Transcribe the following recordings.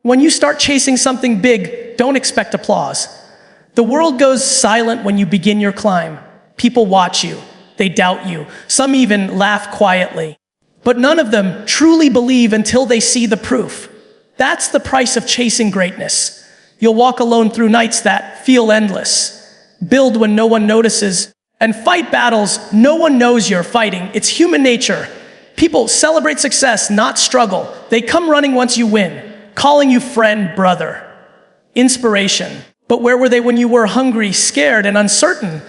When you start chasing something big, don't expect applause. The world goes silent when you begin your climb. People watch you. They doubt you. Some even laugh quietly. But none of them truly believe until they see the proof. That's the price of chasing greatness. You'll walk alone through nights that feel endless, build when no one notices, and fight battles no one knows you're fighting. It's human nature. People celebrate success, not struggle. They come running once you win, calling you friend, brother, inspiration. But where were they when you were hungry, scared, and uncertain?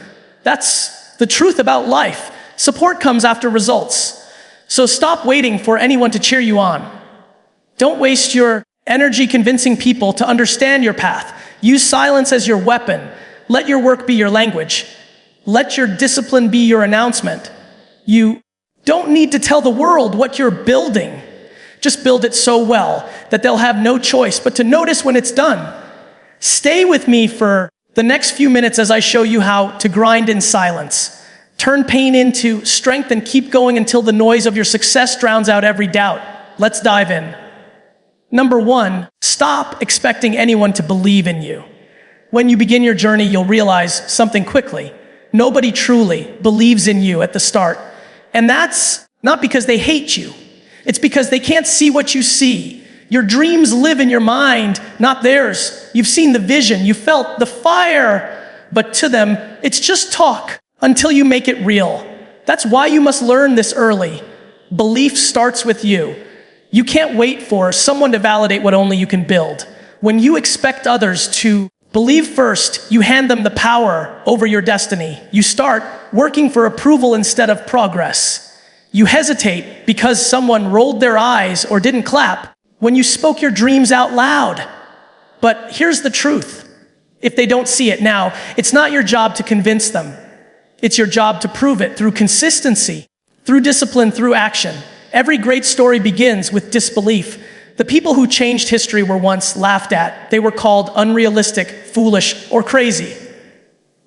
That's the truth about life. Support comes after results. So stop waiting for anyone to cheer you on. Don't waste your energy convincing people to understand your path. Use silence as your weapon. Let your work be your language. Let your discipline be your announcement. You don't need to tell the world what you're building. Just build it so well that they'll have no choice but to notice when it's done. Stay with me for the next few minutes as I show you how to grind in silence. Turn pain into strength and keep going until the noise of your success drowns out every doubt. Let's dive in. Number 1, stop expecting anyone to believe in you. When you begin your journey, you'll realize something quickly. Nobody truly believes in you at the start. And that's not because they hate you. It's because they can't see what you see. Your dreams live in your mind, not theirs. You've seen the vision, you felt the fire, but to them, it's just talk until you make it real. That's why you must learn this early. Belief starts with you. You can't wait for someone to validate what only you can build. When you expect others to believe first, you hand them the power over your destiny. You start working for approval instead of progress. You hesitate because someone rolled their eyes or didn't clap when you spoke your dreams out loud. But here's the truth. If they don't see it now, it's not your job to convince them. It's your job to prove it through consistency, through discipline, through action. Every great story begins with disbelief. The people who changed history were once laughed at. They were called unrealistic, foolish, or crazy.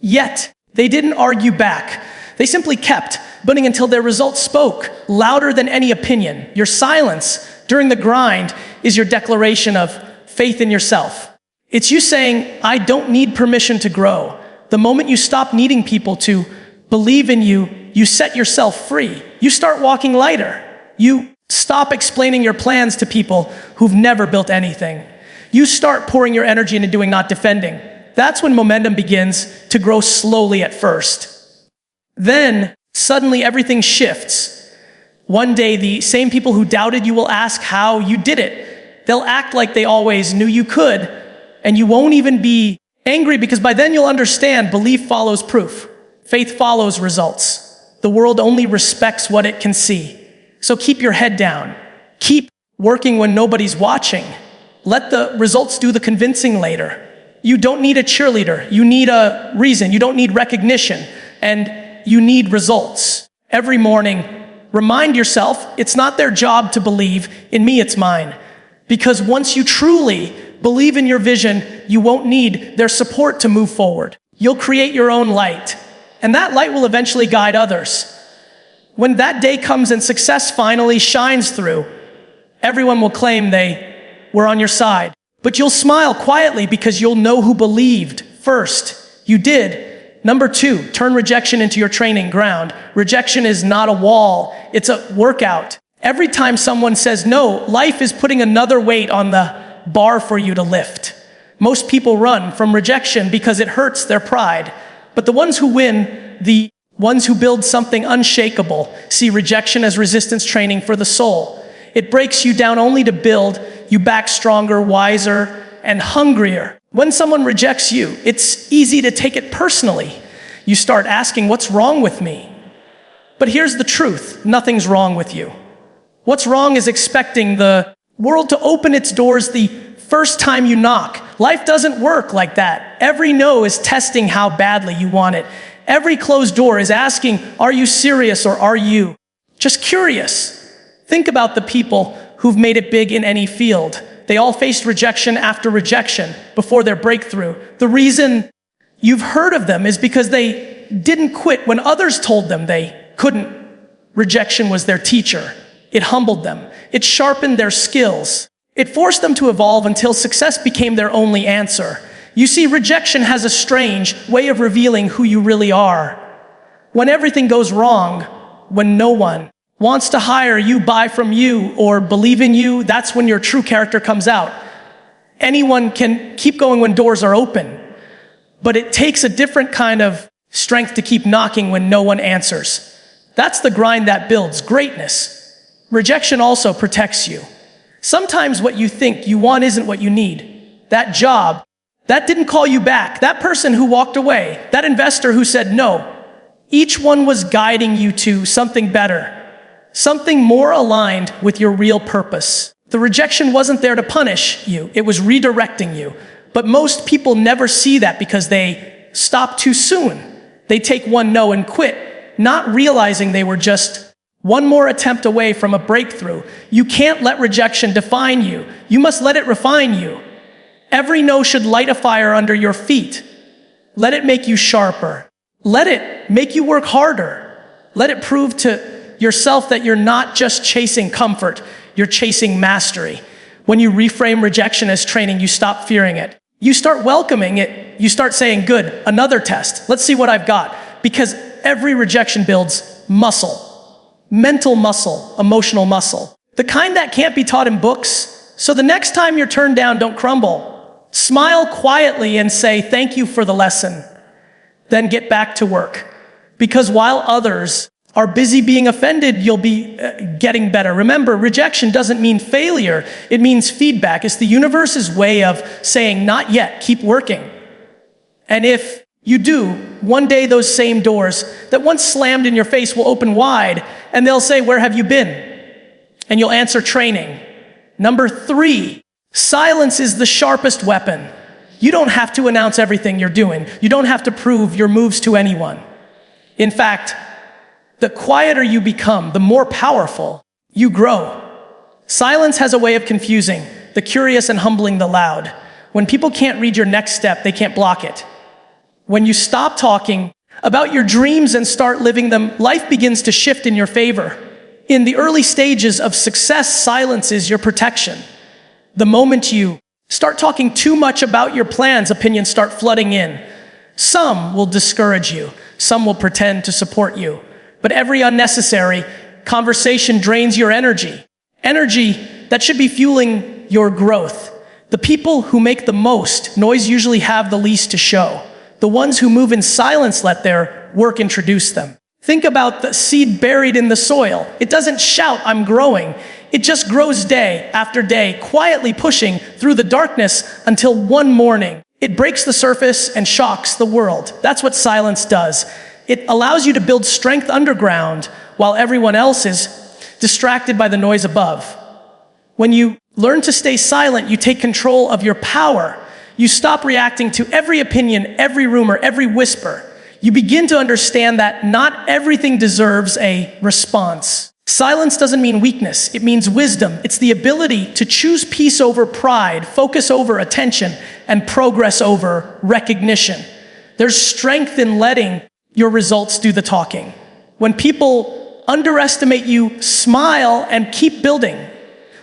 Yet, they didn't argue back. They simply kept building until their results spoke louder than any opinion. Your silence during the grind is your declaration of faith in yourself. It's you saying, I don't need permission to grow. The moment you stop needing people to believe in you, you set yourself free. You start walking lighter. You stop explaining your plans to people who've never built anything. You start pouring your energy into doing, not defending. That's when momentum begins to grow slowly at first. Then, suddenly everything shifts. One day, the same people who doubted you will ask how you did it. They'll act like they always knew you could, and you won't even be angry because by then you'll understand belief follows proof. Faith follows results. The world only respects what it can see. So keep your head down. Keep working when nobody's watching. Let the results do the convincing later. You don't need a cheerleader. You need a reason. You don't need recognition. And you need results. Every morning, remind yourself, it's not their job to believe. In me, it's mine. Because once you truly believe in your vision, you won't need their support to move forward. You'll create your own light. And that light will eventually guide others. When that day comes and success finally shines through, everyone will claim they were on your side. But you'll smile quietly because you'll know who believed first. You did. Number 2, turn rejection into your training ground. Rejection is not a wall, it's a workout. Every time someone says no, life is putting another weight on the bar for you to lift. Most people run from rejection because it hurts their pride. But the ones who win, the ones who build something unshakable, see rejection as resistance training for the soul. It breaks you down only to build you back stronger, wiser, and hungrier. When someone rejects you, it's easy to take it personally. You start asking, what's wrong with me? But here's the truth, nothing's wrong with you. What's wrong is expecting the world to open its doors the first time you knock. Life doesn't work like that. Every no is testing how badly you want it. Every closed door is asking, are you serious or are you just curious? Think about the people who've made it big in any field. They all faced rejection after rejection before their breakthrough. The reason you've heard of them is because they didn't quit when others told them they couldn't. Rejection was their teacher. It humbled them. It sharpened their skills. It forced them to evolve until success became their only answer. You see, rejection has a strange way of revealing who you really are. When everything goes wrong, when no one wants to hire you, buy from you, or believe in you, that's when your true character comes out. Anyone can keep going when doors are open, but it takes a different kind of strength to keep knocking when no one answers. That's the grind that builds greatness. Rejection also protects you. Sometimes what you think you want isn't what you need. That job, that didn't call you back. That person who walked away, that investor who said no. Each one was guiding you to something better, something more aligned with your real purpose. The rejection wasn't there to punish you. It was redirecting you. But most people never see that because they stop too soon. They take one no and quit, not realizing they were just one more attempt away from a breakthrough. You can't let rejection define you. You must let it refine you. Every no should light a fire under your feet. Let it make you sharper. Let it make you work harder. Let it prove to yourself that you're not just chasing comfort, you're chasing mastery. When you reframe rejection as training, you stop fearing it. You start welcoming it. You start saying, good, another test. Let's see what I've got. Because every rejection builds muscle. Mental muscle, emotional muscle. The kind that can't be taught in books. So the next time you're turned down, don't crumble. Smile quietly and say, thank you for the lesson. Then get back to work. Because while others are busy being offended, you'll be getting better. Remember, rejection doesn't mean failure. It means feedback. It's the universe's way of saying, not yet, keep working. And if you do, one day those same doors that once slammed in your face will open wide, and they'll say, where have you been? And you'll answer, training. Number 3, silence is the sharpest weapon. You don't have to announce everything you're doing. You don't have to prove your moves to anyone. In fact, the quieter you become, the more powerful you grow. Silence has a way of confusing the curious and humbling the loud. When people can't read your next step, they can't block it. When you stop talking about your dreams and start living them, life begins to shift in your favor. In the early stages of success, silence is your protection. The moment you start talking too much about your plans, opinions start flooding in. Some will discourage you. Some will pretend to support you. But every unnecessary conversation drains your energy. Energy that should be fueling your growth. The people who make the most noise usually have the least to show. The ones who move in silence let their work introduce them. Think about the seed buried in the soil. It doesn't shout, I'm growing. It just grows day after day, quietly pushing through the darkness until one morning, it breaks the surface and shocks the world. That's what silence does. It allows you to build strength underground while everyone else is distracted by the noise above. When you learn to stay silent, you take control of your power. You stop reacting to every opinion, every rumor, every whisper. You begin to understand that not everything deserves a response. Silence doesn't mean weakness. It means wisdom. It's the ability to choose peace over pride, focus over attention, and progress over recognition. There's strength in letting your results do the talking. When people underestimate you, smile and keep building.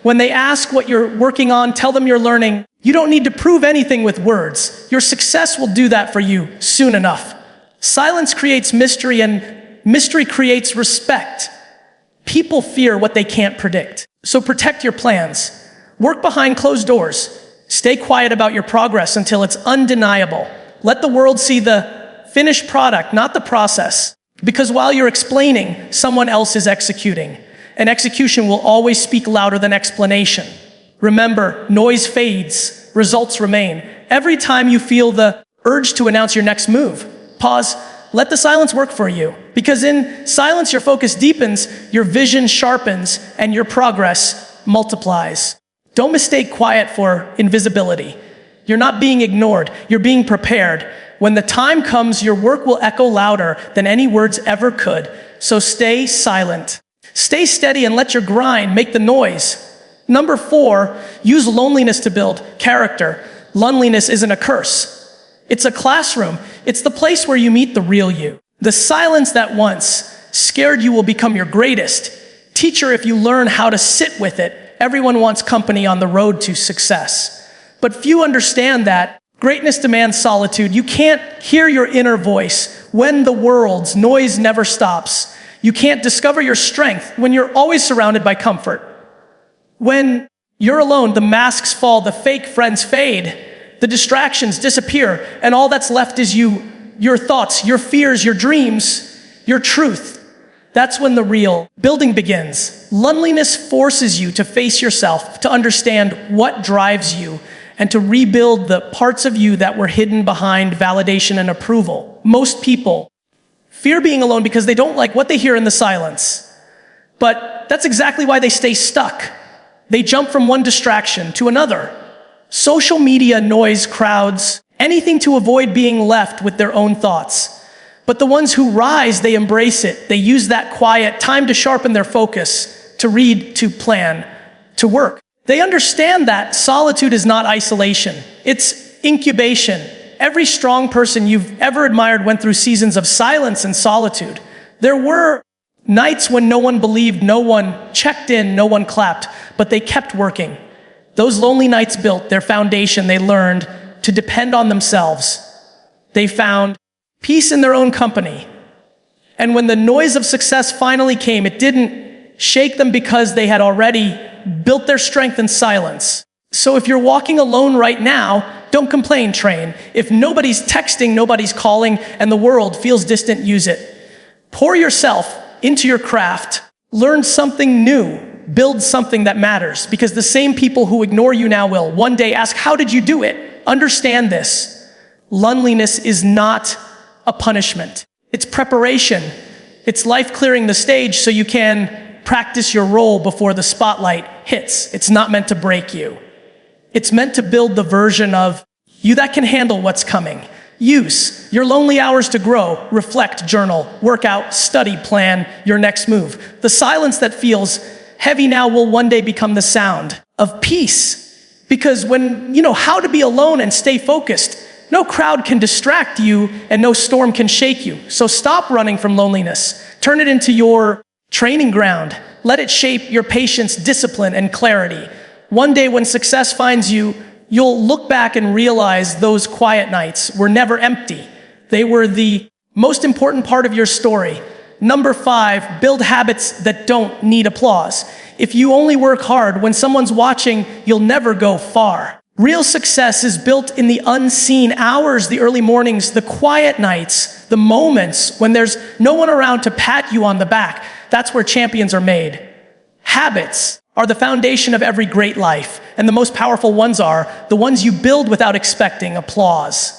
When they ask what you're working on, tell them you're learning. You don't need to prove anything with words. Your success will do that for you soon enough. Silence creates mystery, and mystery creates respect. People fear what they can't predict. So protect your plans. Work behind closed doors. Stay quiet about your progress until it's undeniable. Let the world see the finished product, not the process. Because while you're explaining, someone else is executing. And execution will always speak louder than explanation. Remember, noise fades, results remain. Every time you feel the urge to announce your next move, pause, let the silence work for you. Because in silence, your focus deepens, your vision sharpens, and your progress multiplies. Don't mistake quiet for invisibility. You're not being ignored, you're being prepared. When the time comes, your work will echo louder than any words ever could. So stay silent. Stay steady and let your grind make the noise. Number 4, use loneliness to build character. Loneliness isn't a curse. It's a classroom. It's the place where you meet the real you. The silence that once scared you will become your greatest teacher if you learn how to sit with it everyone wants company on the road to success. But few understand that greatness demands solitude. You can't hear your inner voice when the world's noise never stops. You can't discover your strength when you're always surrounded by comfort. When you're alone, the masks fall, the fake friends fade, the distractions disappear, and all that's left is you, your thoughts, your fears, your dreams, your truth. That's when the real building begins. Loneliness forces you to face yourself, to understand what drives you, and to rebuild the parts of you that were hidden behind validation and approval. Most people fear being alone because they don't like what they hear in the silence. But that's exactly why they stay stuck. They jump from one distraction to another. Social media, noise, crowds, anything to avoid being left with their own thoughts. But the ones who rise, they embrace it. They use that quiet time to sharpen their focus, to read, to plan, to work. They understand that solitude is not isolation. It's incubation. Every strong person you've ever admired went through seasons of silence and solitude. There were nights when no one believed, no one checked in, no one clapped, but they kept working. Those lonely nights built their foundation. They learned to depend on themselves. They found peace in their own company. And when the noise of success finally came, it didn't shake them because they had already built their strength in silence. So if you're walking alone right now, don't complain, train. If nobody's texting, nobody's calling, and the world feels distant, use it. Pour yourself into your craft. Learn something new. Build something that matters, because the same people who ignore you now will one day ask, how did you do it? Understand this. Loneliness is not a punishment. It's preparation. It's life clearing the stage so you can practice your role before the spotlight hits. It's not meant to break you. It's meant to build the version of you that can handle what's coming. Use your lonely hours to grow, reflect, journal, work out, study, plan your next move. The silence that feels heavy now will one day become the sound of peace. Because when you know how to be alone and stay focused, no crowd can distract you and no storm can shake you. So stop running from loneliness. Turn it into your training ground. Let it shape your patience, discipline, and clarity. One day when success finds you, you'll look back and realize those quiet nights were never empty. They were the most important part of your story. Number 5, build habits that don't need applause. If you only work hard when someone's watching, you'll never go far. Real success is built in the unseen hours, the early mornings, the quiet nights, the moments when there's no one around to pat you on the back. That's where champions are made. Habits are the foundation of every great life, and the most powerful ones are the ones you build without expecting applause.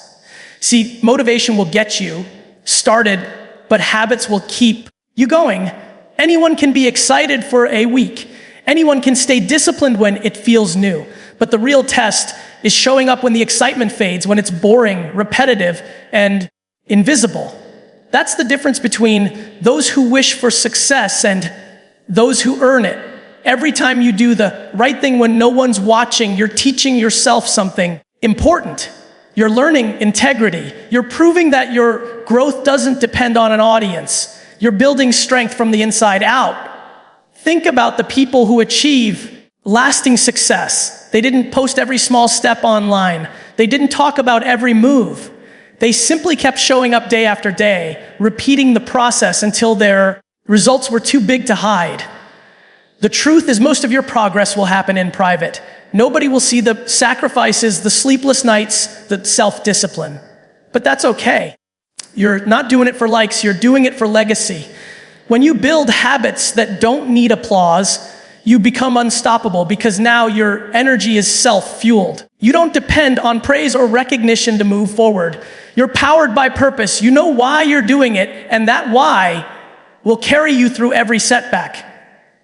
See, motivation will get you started, but habits will keep you going. Anyone can be excited for a week. Anyone can stay disciplined when it feels new. But the real test is showing up when the excitement fades, when it's boring, repetitive, and invisible. That's the difference between those who wish for success and those who earn it. Every time you do the right thing when no one's watching, you're teaching yourself something important. You're learning integrity. You're proving that your growth doesn't depend on an audience. You're building strength from the inside out. Think about the people who achieve lasting success. They didn't post every small step online. They didn't talk about every move. They simply kept showing up day after day, repeating the process until their results were too big to hide. The truth is most of your progress will happen in private. Nobody will see the sacrifices, the sleepless nights, the self-discipline. But that's okay. You're not doing it for likes, you're doing it for legacy. When you build habits that don't need applause, you become unstoppable because now your energy is self-fueled. You don't depend on praise or recognition to move forward. You're powered by purpose. You know why you're doing it, and that why will carry you through every setback.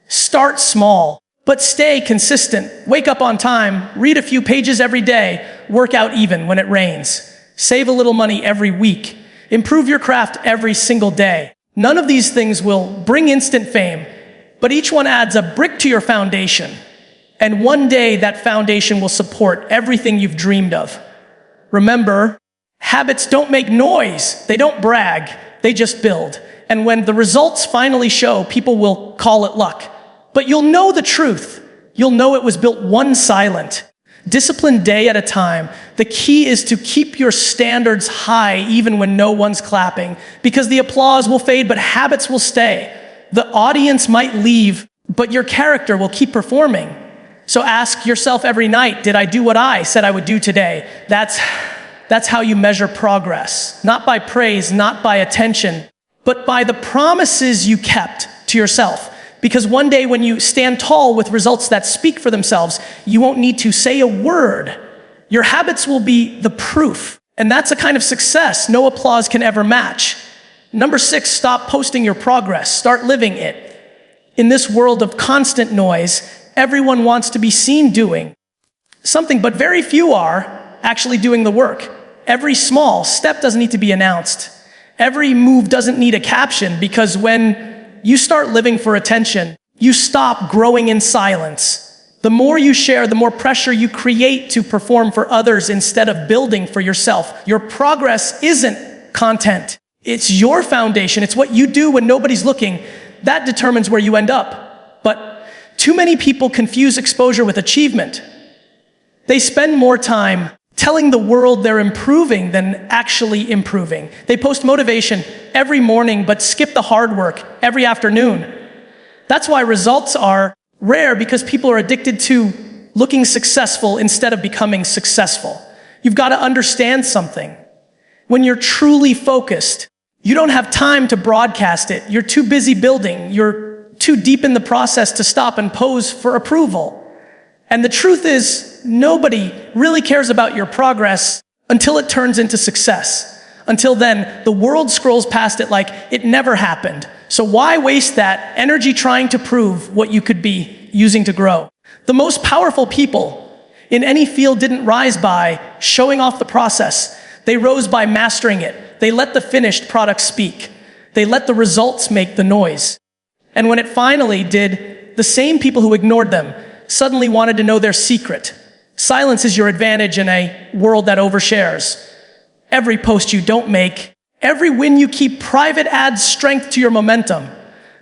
Start small, but stay consistent. Wake up on time, read a few pages every day, work out even when it rains. Save a little money every week. Improve your craft every single day. None of these things will bring instant fame, but each one adds a brick to your foundation. And one day that foundation will support everything you've dreamed of. Remember, habits don't make noise. They don't brag. They just build. And when the results finally show, people will call it luck. But you'll know the truth. You'll know it was built one silent, disciplined day at a time. The key is to keep your standards high even when no one's clapping, because the applause will fade, but habits will stay. The audience might leave, but your character will keep performing. So ask yourself every night, did I do what I said I would do today? That's how you measure progress. Not by praise, not by attention, but by the promises you kept to yourself. Because one day when you stand tall with results that speak for themselves, you won't need to say a word. Your habits will be the proof. And that's a kind of success no applause can ever match. Number 6, stop posting your progress. Start living it. In this world of constant noise, everyone wants to be seen doing something, but very few are actually doing the work. Every small step doesn't need to be announced. Every move doesn't need a caption, because when you start living for attention, you stop growing in silence. The more you share, the more pressure you create to perform for others instead of building for yourself. Your progress isn't content. It's your foundation. It's what you do when nobody's looking. That determines where you end up. But too many people confuse exposure with achievement. They spend more time telling the world they're improving than actually improving. They post motivation every morning, but skip the hard work every afternoon. That's why results are rare, because people are addicted to looking successful instead of becoming successful. You've got to understand something. When you're truly focused, you don't have time to broadcast it. You're too busy building. You're too deep in the process to stop and pose for approval. And the truth is, nobody really cares about your progress until it turns into success. Until then, the world scrolls past it like it never happened. So why waste that energy trying to prove what you could be using to grow? The most powerful people in any field didn't rise by showing off the process. They rose by mastering it. They let the finished product speak. They let the results make the noise. And when it finally did, the same people who ignored them suddenly wanted to know their secret. Silence is your advantage in a world that overshares. Every post you don't make, every win you keep private adds strength to your momentum,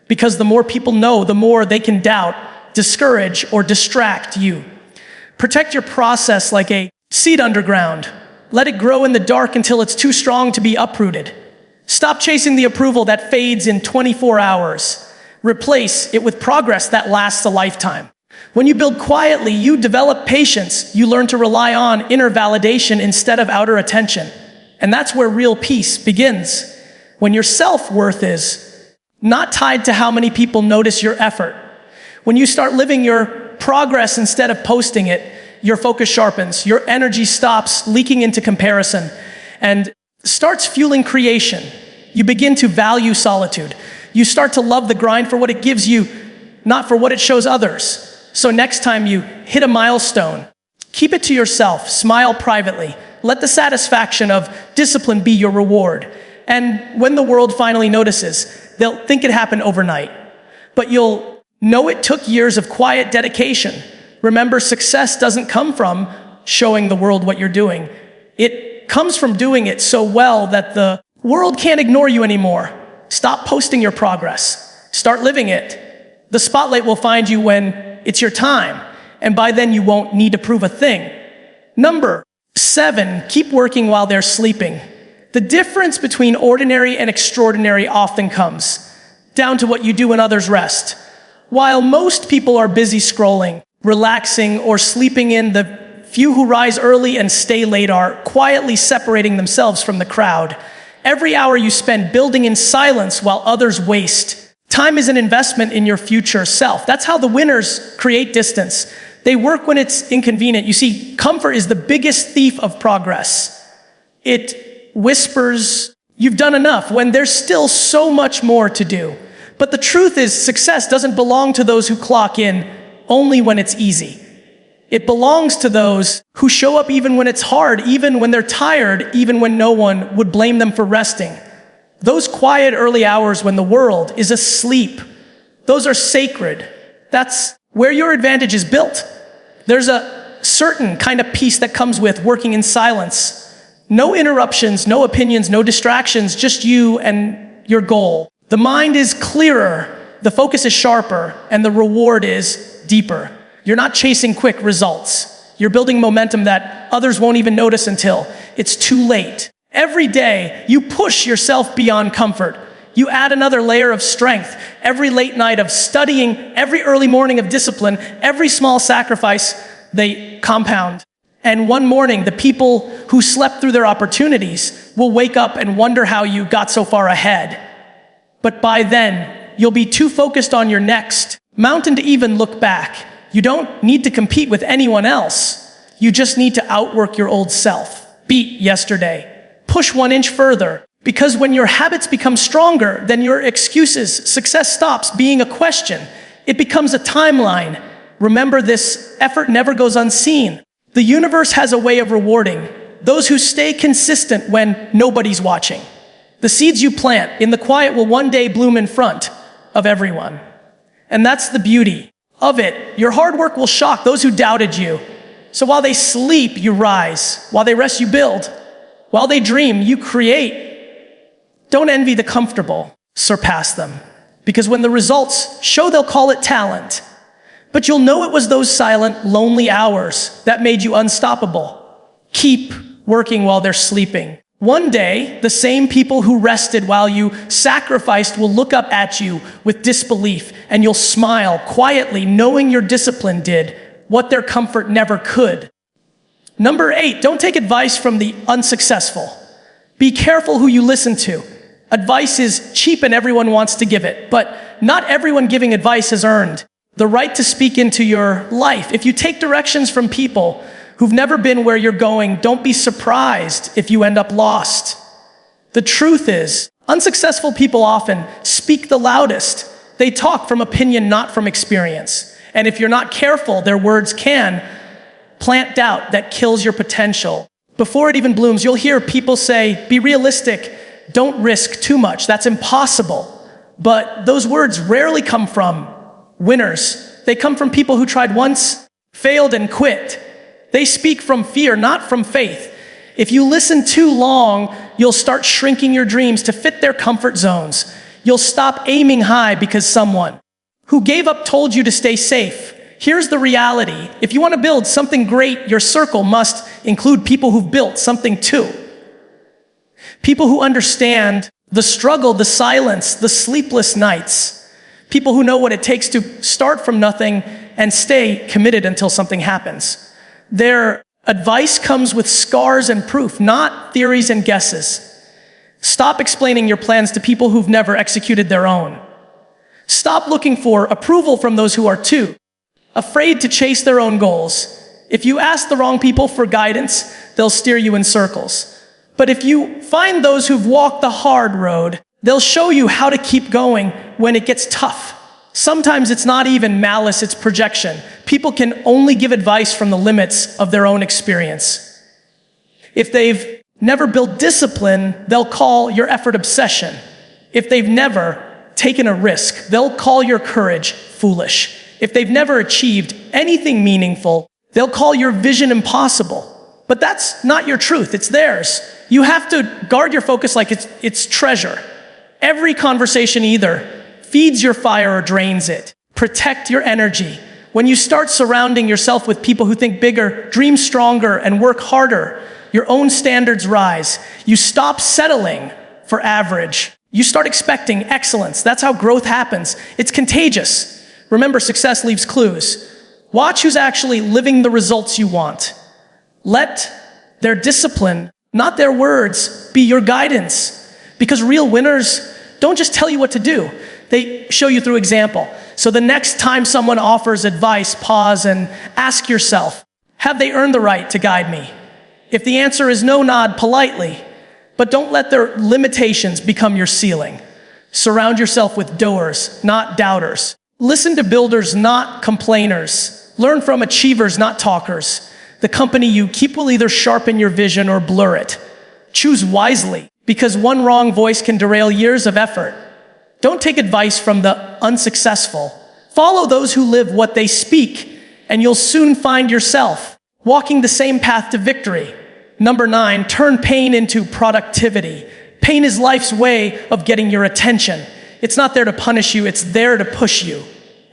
because the more people know, the more they can doubt, discourage, or distract you. Protect your process like a seed underground. Let it grow in the dark until it's too strong to be uprooted. Stop chasing the approval that fades in 24 hours. Replace it with progress that lasts a lifetime. When you build quietly, you develop patience. You learn to rely on inner validation instead of outer attention. And that's where real peace begins. When your self-worth is not tied to how many people notice your effort. When you start living your progress instead of posting it, your focus sharpens. Your energy stops leaking into comparison and starts fueling creation. You begin to value solitude. You start to love the grind for what it gives you, not for what it shows others. So next time you hit a milestone, keep it to yourself, smile privately. Let the satisfaction of discipline be your reward. And when the world finally notices, they'll think it happened overnight. But you'll know it took years of quiet dedication. Remember, success doesn't come from showing the world what you're doing. It comes from doing it so well that the world can't ignore you anymore. Stop posting your progress. Start living it. The spotlight will find you when it's your time, and by then you won't need to prove a thing. Number 7, keep working while they're sleeping. The difference between ordinary and extraordinary often comes down to what you do when others rest. While most people are busy scrolling, relaxing, or sleeping in, the few who rise early and stay late are quietly separating themselves from the crowd. Every hour you spend building in silence while others waste. Time is an investment in your future self. That's how the winners create distance. They work when it's inconvenient. You see, comfort is the biggest thief of progress. It whispers, you've done enough, when there's still so much more to do. But the truth is, success doesn't belong to those who clock in only when it's easy. It belongs to those who show up even when it's hard, even when they're tired, even when no one would blame them for resting. Those quiet early hours when the world is asleep, those are sacred. That's where your advantage is built. There's a certain kind of peace that comes with working in silence. No interruptions, no opinions, no distractions, just you and your goal. The mind is clearer, the focus is sharper, and the reward is deeper. You're not chasing quick results. You're building momentum that others won't even notice until it's too late. Every day, you push yourself beyond comfort. You add another layer of strength. Every late night of studying, every early morning of discipline, every small sacrifice, they compound. And one morning, the people who slept through their opportunities will wake up and wonder how you got so far ahead. But by then, you'll be too focused on your next mountain to even look back. You don't need to compete with anyone else. You just need to outwork your old self. Beat yesterday. Push 1 inch further. Because when your habits become stronger than your excuses, success stops being a question. It becomes a timeline. Remember this, effort never goes unseen. The universe has a way of rewarding those who stay consistent when nobody's watching. The seeds you plant in the quiet will one day bloom in front of everyone. And that's the beauty of it. Your hard work will shock those who doubted you. So while they sleep, you rise. While they rest, you build. While they dream, you create. Don't envy the comfortable. Surpass them. Because when the results show, they'll call it talent. But you'll know it was those silent, lonely hours that made you unstoppable. Keep working while they're sleeping. One day, the same people who rested while you sacrificed will look up at you with disbelief, and you'll smile quietly, knowing your discipline did what their comfort never could. Number 8, don't take advice from the unsuccessful. Be careful who you listen to. Advice is cheap and everyone wants to give it, but not everyone giving advice has earned the right to speak into your life. If you take directions from people who've never been where you're going, don't be surprised if you end up lost. The truth is, unsuccessful people often speak the loudest. They talk from opinion, not from experience. And if you're not careful, their words can plant doubt that kills your potential. Before it even blooms, you'll hear people say, be realistic, don't risk too much, that's impossible. But those words rarely come from winners. They come from people who tried once, failed, and quit. They speak from fear, not from faith. If you listen too long, you'll start shrinking your dreams to fit their comfort zones. You'll stop aiming high because someone who gave up told you to stay safe. Here's the reality. If you want to build something great, your circle must include people who've built something too. People who understand the struggle, the silence, the sleepless nights. People who know what it takes to start from nothing and stay committed until something happens. Their advice comes with scars and proof, not theories and guesses. Stop explaining your plans to people who've never executed their own. Stop looking for approval from those who are too afraid to chase their own goals. If you ask the wrong people for guidance, they'll steer you in circles. But if you find those who've walked the hard road, they'll show you how to keep going when it gets tough. Sometimes it's not even malice, it's projection. People can only give advice from the limits of their own experience. If they've never built discipline, they'll call your effort obsession. If they've never taken a risk, they'll call your courage foolish. If they've never achieved anything meaningful, they'll call your vision impossible. But that's not your truth, it's theirs. You have to guard your focus like it's treasure. Every conversation either feeds your fire or drains it. Protect your energy. When you start surrounding yourself with people who think bigger, dream stronger, and work harder, your own standards rise. You stop settling for average. You start expecting excellence. That's how growth happens. It's contagious. Remember, success leaves clues. Watch who's actually living the results you want. Let their discipline, not their words, be your guidance. Because real winners don't just tell you what to do. They show you through example. So the next time someone offers advice, pause and ask yourself, have they earned the right to guide me? If the answer is no, nod politely. But don't let their limitations become your ceiling. Surround yourself with doers, not doubters. Listen to builders, not complainers. Learn from achievers, not talkers. The company you keep will either sharpen your vision or blur it. Choose wisely, because one wrong voice can derail years of effort. Don't take advice from the unsuccessful. Follow those who live what they speak, and you'll soon find yourself walking the same path to victory. Number 9, turn pain into productivity. Pain is life's way of getting your attention. It's not there to punish you, it's there to push you.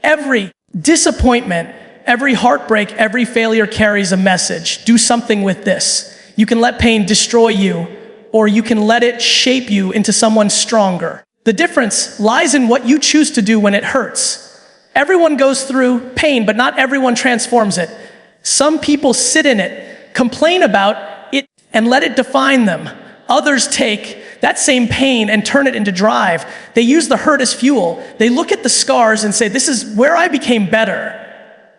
Every disappointment Every heartbreak, every failure carries a message. Do something with this. You can let pain destroy you, or you can let it shape you into someone stronger. The difference lies in what you choose to do when it hurts. Everyone goes through pain, but not everyone transforms it. Some people sit in it, complain about it, and let it define them. Others take that same pain and turn it into drive. They use the hurt as fuel. They look at the scars and say, this is where I became better.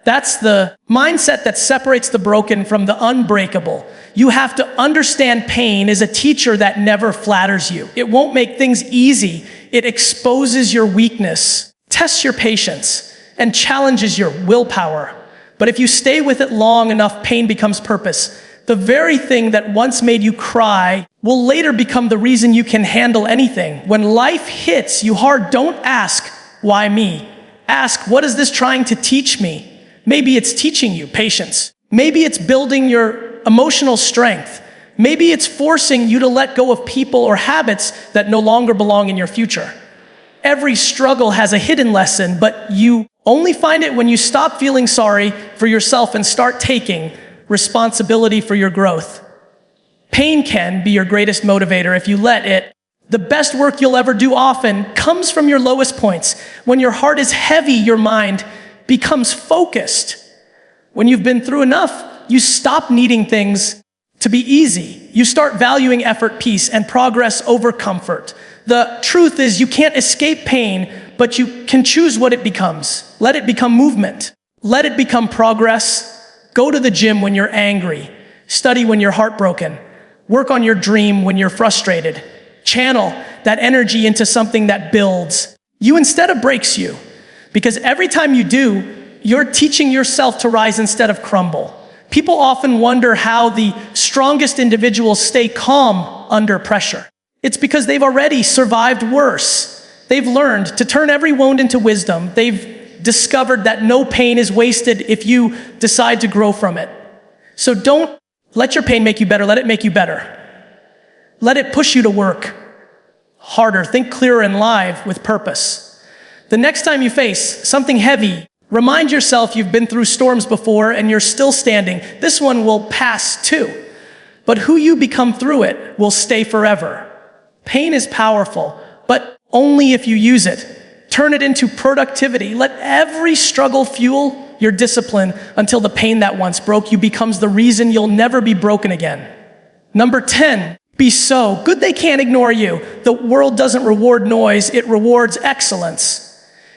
That's the mindset that separates the broken from the unbreakable. You have to understand pain is a teacher that never flatters you. It won't make things easy. It exposes your weakness, tests your patience, and challenges your willpower. But if you stay with it long enough, pain becomes purpose. The very thing that once made you cry will later become the reason you can handle anything. When life hits you hard, don't ask, why me? Ask, what is this trying to teach me? Maybe it's teaching you patience. Maybe it's building your emotional strength. Maybe it's forcing you to let go of people or habits that no longer belong in your future. Every struggle has a hidden lesson, but you only find it when you stop feeling sorry for yourself and start taking responsibility for your growth. Pain can be your greatest motivator if you let it. The best work you'll ever do often comes from your lowest points. When your heart is heavy, your mind becomes focused. When you've been through enough, you stop needing things to be easy. You start valuing effort, peace, and progress over comfort. The truth is you can't escape pain, but you can choose what it becomes. Let it become movement. Let it become progress. Go to the gym when you're angry. Study when you're heartbroken. Work on your dream when you're frustrated. Channel that energy into something that builds you instead of breaks you. Because every time you do, you're teaching yourself to rise instead of crumble. People often wonder how the strongest individuals stay calm under pressure. It's because they've already survived worse. They've learned to turn every wound into wisdom. They've discovered that no pain is wasted if you decide to grow from it. So don't let your pain make you better. Let it make you better. Let it push you to work harder. Think clearer and live with purpose. The next time you face something heavy, remind yourself you've been through storms before and you're still standing. This one will pass too. But who you become through it will stay forever. Pain is powerful, but only if you use it. Turn it into productivity. Let every struggle fuel your discipline until the pain that once broke you becomes the reason you'll never be broken again. Number 10, be so good they can't ignore you. The world doesn't reward noise, it rewards excellence.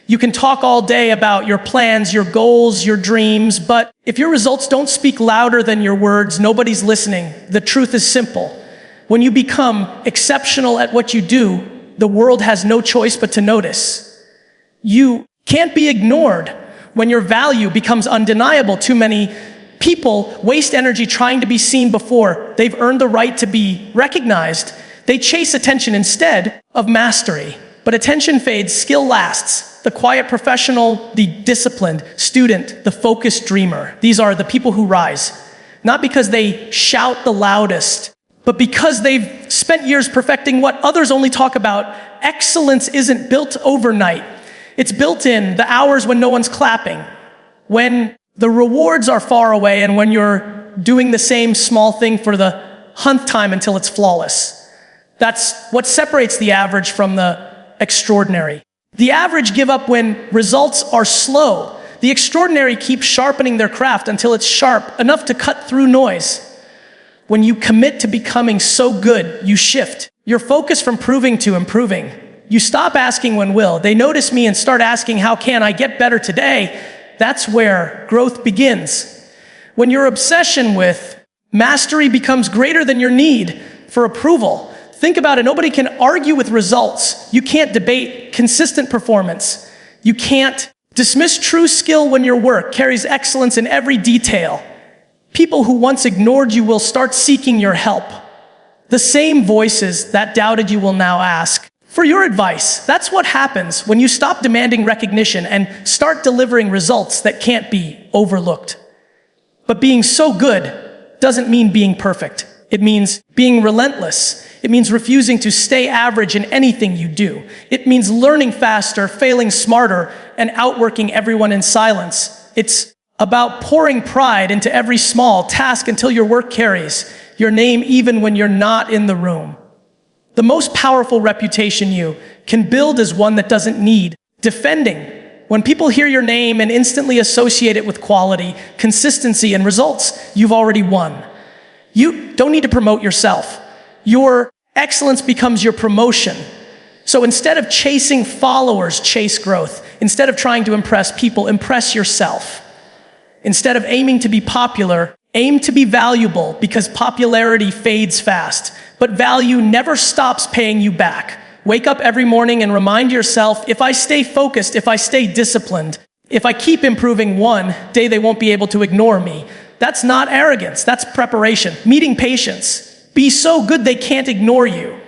You can talk all day about your plans, your goals, your dreams, but if your results don't speak louder than your words, nobody's listening. The truth is simple. When you become exceptional at what you do, the world has no choice but to notice. You can't be ignored when your value becomes undeniable. Too many people waste energy trying to be seen before they've earned the right to be recognized. They chase attention instead of mastery. But attention fades, skill lasts. The quiet professional, the disciplined student, the focused dreamer. These are the people who rise. Not because they shout the loudest, but because they've spent years perfecting what others only talk about. Excellence isn't built overnight. It's built in the hours when no one's clapping, when the rewards are far away, and when you're doing the same small thing for the 100th time until it's flawless. That's what separates the average from the extraordinary. The average give up when results are slow. The extraordinary keep sharpening their craft until it's sharp enough to cut through noise. When you commit to becoming so good, you shift your focus from proving to improving. You stop asking when will they notice me and start asking how can I get better today? That's where growth begins. When your obsession with mastery becomes greater than your need for approval, think about it. Nobody can argue with results. You can't debate consistent performance. You can't dismiss true skill when your work carries excellence in every detail. People who once ignored you will start seeking your help. The same voices that doubted you will now ask for your advice. That's what happens when you stop demanding recognition and start delivering results that can't be overlooked. But being so good doesn't mean being perfect. It means being relentless. It means refusing to stay average in anything you do. It means learning faster, failing smarter, and outworking everyone in silence. It's about pouring pride into every small task until your work carries your name even when you're not in the room. The most powerful reputation you can build is one that doesn't need defending. When people hear your name and instantly associate it with quality, consistency, and results, you've already won. You don't need to promote yourself. Your excellence becomes your promotion. So instead of chasing followers, chase growth. Instead of trying to impress people, impress yourself. Instead of aiming to be popular, aim to be valuable, because popularity fades fast, but value never stops paying you back. Wake up every morning and remind yourself, if I stay focused, if I stay disciplined, if I keep improving one day, they won't be able to ignore me. That's not arrogance, that's preparation. Meeting patience. Be so good they can't ignore you.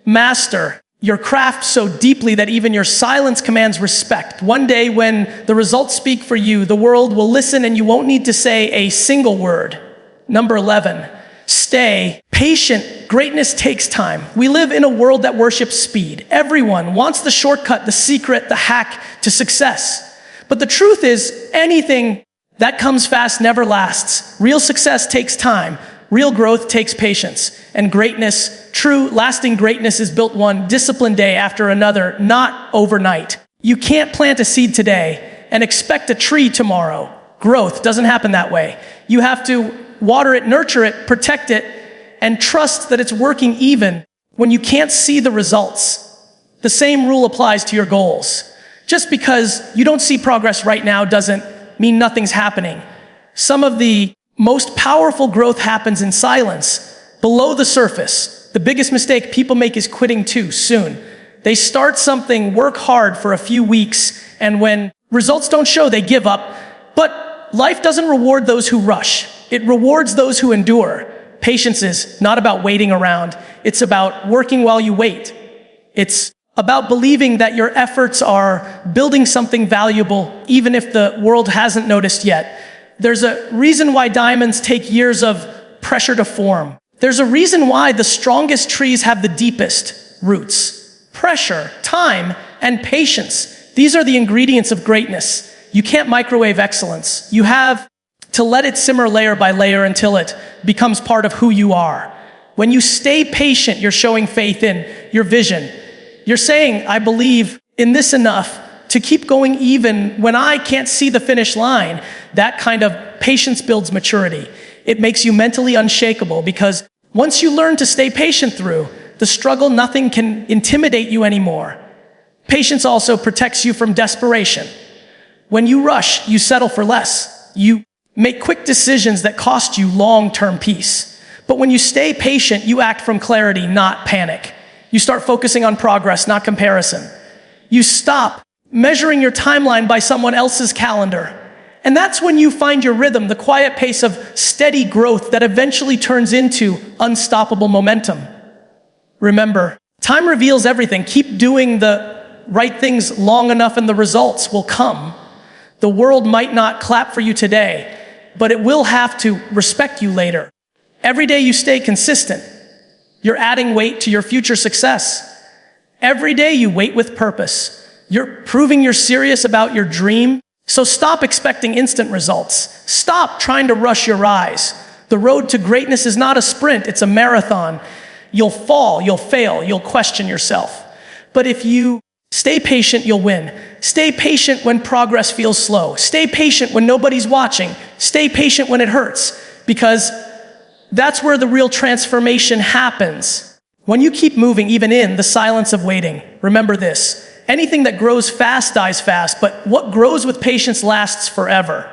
Master your craft so deeply that even your silence commands respect. One day when the results speak for you, the world will listen and you won't need to say a single word. Number 11, stay patient. Greatness takes time. We live in a world that worships speed. Everyone wants the shortcut, the secret, the hack to success. But the truth is, anything that comes fast never lasts. Real success takes time. Real growth takes patience. And greatness, true, lasting greatness is built one disciplined day after another, not overnight. You can't plant a seed today and expect a tree tomorrow. Growth doesn't happen that way. You have to water it, nurture it, protect it, and trust that it's working even when you can't see the results. The same rule applies to your goals. Just because you don't see progress right now doesn't mean nothing's happening. Some of the most powerful growth happens in silence, below the surface. The biggest mistake people make is quitting too soon. They start something, work hard for a few weeks, and when results don't show, they give up. But life doesn't reward those who rush. It rewards those who endure. Patience is not about waiting around. It's about working while you wait. It's about believing that your efforts are building something valuable, even if the world hasn't noticed yet. There's a reason why diamonds take years of pressure to form. There's a reason why the strongest trees have the deepest roots. Pressure, time, and patience. These are the ingredients of greatness. You can't microwave excellence. You have to let it simmer layer by layer until it becomes part of who you are. When you stay patient, you're showing faith in your vision. You're saying, I believe in this enough to keep going even when I can't see the finish line. That kind of patience builds maturity. It makes you mentally unshakable, because once you learn to stay patient through the struggle, nothing can intimidate you anymore. Patience also protects you from desperation. When you rush, you settle for less. You make quick decisions that cost you long-term peace. But when you stay patient, you act from clarity, not panic. You start focusing on progress, not comparison. You stop measuring your timeline by someone else's calendar. And that's when you find your rhythm, the quiet pace of steady growth that eventually turns into unstoppable momentum. Remember, time reveals everything. Keep doing the right things long enough and the results will come. The world might not clap for you today, but it will have to respect you later. Every day you stay consistent, you're adding weight to your future success. Every day you wait with purpose. You're proving you're serious about your dream. So stop expecting instant results. Stop trying to rush your rise. The road to greatness is not a sprint, it's a marathon. You'll fall, you'll fail, you'll question yourself. But if you stay patient, you'll win. Stay patient when progress feels slow. Stay patient when nobody's watching. Stay patient when it hurts, because that's where the real transformation happens. When you keep moving, even in the silence of waiting, remember this. Anything that grows fast dies fast, but what grows with patience lasts forever.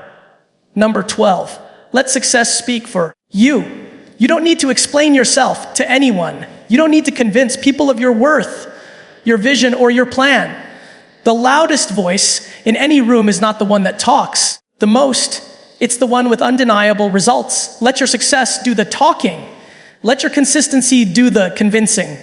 Number 12, let success speak for you. You don't need to explain yourself to anyone. You don't need to convince people of your worth, your vision, or your plan. The loudest voice in any room is not the one that talks the most. It's the one with undeniable results. Let your success do the talking. Let your consistency do the convincing.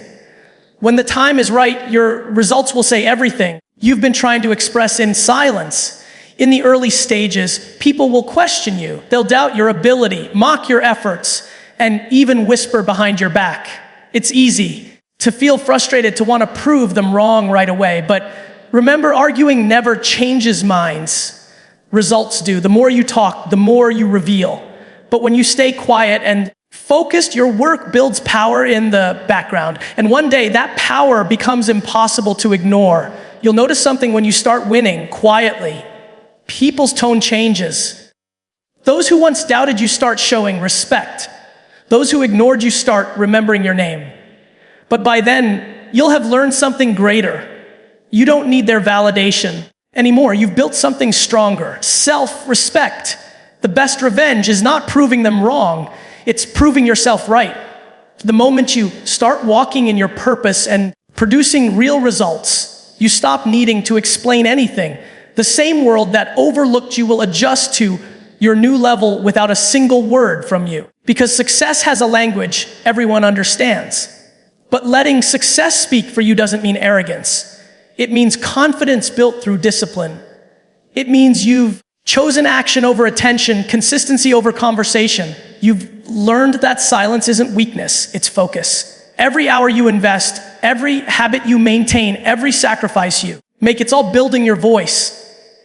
When the time is right, your results will say everything you've been trying to express in silence. In the early stages, people will question you. They'll doubt your ability, mock your efforts, and even whisper behind your back. It's easy to feel frustrated, to want to prove them wrong right away. But remember, arguing never changes minds. results do. The more you talk, the more you reveal. But when you stay quiet and focused, your work builds power in the background. And one day that power becomes impossible to ignore. You'll notice something when you start winning quietly. People's tone changes. Those who once doubted you start showing respect. Those who ignored you start remembering your name. But by then, you'll have learned something greater. You don't need their validation anymore. You've built something stronger. Self-respect. The best revenge is not proving them wrong. It's proving yourself right. The moment you start walking in your purpose and producing real results, you stop needing to explain anything. The same world that overlooked you will adjust to your new level without a single word from you. Because success has a language everyone understands. But letting success speak for you doesn't mean arrogance. It means confidence built through discipline. It means you've chosen action over attention, consistency over conversation. You've learned that silence isn't weakness, it's focus. Every hour you invest, every habit you maintain, every sacrifice you make, it's all building your voice.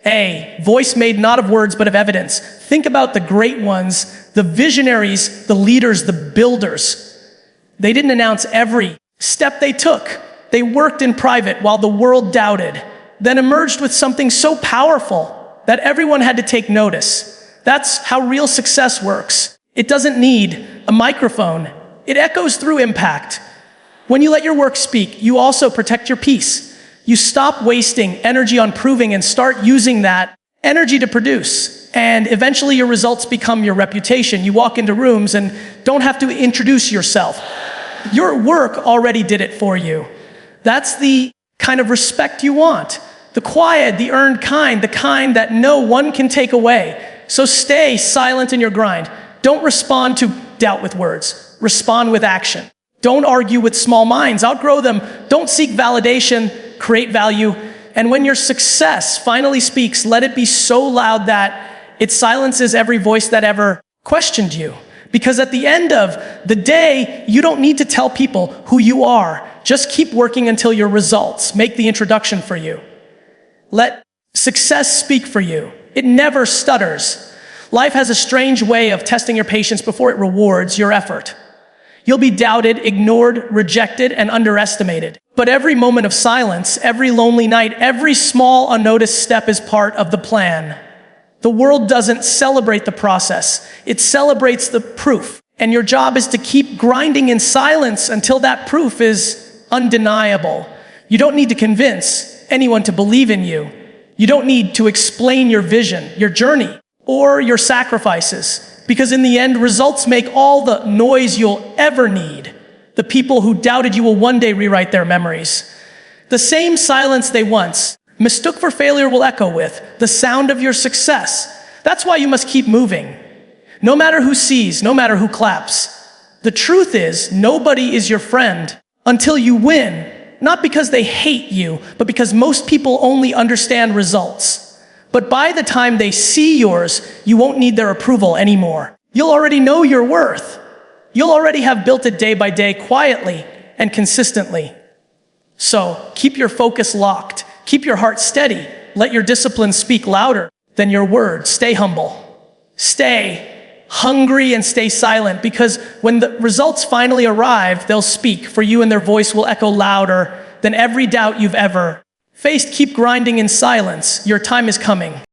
A voice made not of words but of evidence. Think about the great ones, the visionaries, the leaders, the builders. They didn't announce every step they took. They worked in private while the world doubted, then emerged with something so powerful that everyone had to take notice. That's how real success works. It doesn't need a microphone. It echoes through impact. When you let your work speak, you also protect your peace. You stop wasting energy on proving and start using that energy to produce. And eventually your results become your reputation. You walk into rooms and don't have to introduce yourself. Your work already did it for you. That's the kind of respect you want. The quiet, the earned kind, the kind that no one can take away. So stay silent in your grind. Don't respond to doubt with words. Respond with action. Don't argue with small minds. Outgrow them. Don't seek validation. Create value. And when your success finally speaks, let it be so loud that it silences every voice that ever questioned you. Because at the end of the day, you don't need to tell people who you are. Just keep working until your results make the introduction for you. Let success speak for you. It never stutters. Life has a strange way of testing your patience before it rewards your effort. You'll be doubted, ignored, rejected, and underestimated. But every moment of silence, every lonely night, every small unnoticed step is part of the plan. The world doesn't celebrate the process. It celebrates the proof. And your job is to keep grinding in silence until that proof is undeniable. You don't need to convince anyone to believe in you. You don't need to explain your vision, your journey, or your sacrifices. Because in the end, results make all the noise you'll ever need. The people who doubted you will one day rewrite their memories. The same silence they once mistook for failure will echo with the sound of your success. That's why you must keep moving. No matter who sees, no matter who claps. The truth is, nobody is your friend until you win. Not because they hate you, but because most people only understand results. But by the time they see yours, you won't need their approval anymore. You'll already know your worth. You'll already have built it day by day, quietly and consistently. So keep your focus locked. Keep your heart steady. Let your discipline speak louder than your words. Stay humble. Stay hungry and stay silent, because when the results finally arrive, they'll speak for you and their voice will echo louder than every doubt you've ever faced. Keep grinding in silence. Your time is coming.